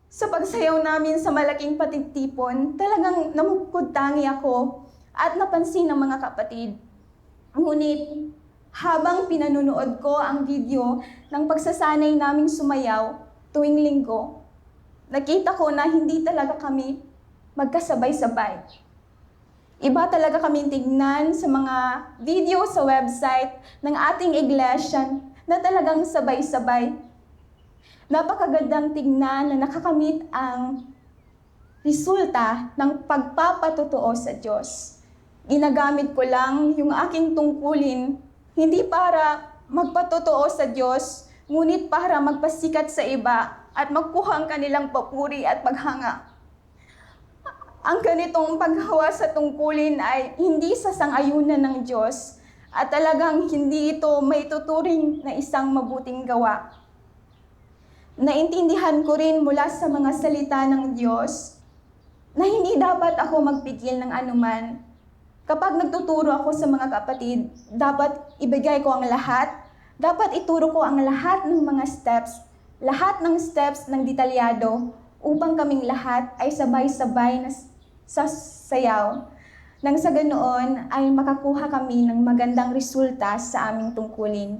Sa pagsayaw namin sa malaking patitipon, talagang namukod-tangi ako at napansin ng mga kapatid. Ngunit habang pinanunood ko ang video ng pagsasanay naming sumayaw tuwing linggo, nakita ko na hindi talaga kami magkasabay-sabay. Iba talaga kami tignan sa mga video sa website ng ating iglesia na talagang sabay-sabay. Napakagandang tignan na nakakamit ang resulta ng pagpapatotoo sa Diyos. Ginagamit ko lang yung aking tungkulin, hindi para magpatotoo sa Diyos, ngunit para magpasikat sa iba at magkuha ang kanilang papuri at paghanga. Ang ganitong paghawa sa tungkulin ay hindi sa sang-ayunan ng Diyos at talagang hindi ito maituturing na isang mabuting gawa. Naintindihan ko rin mula sa mga salita ng Diyos na hindi dapat ako magpigil ng anuman. Kapag nagtuturo ako sa mga kapatid, dapat ibigay ko ang lahat, dapat ituro ko ang lahat ng mga steps ng detalyado upang kaming lahat ay sabay-sabay na sasayaw. Nang sa ganoon ay makakuha kami ng magandang resulta sa aming tungkulin.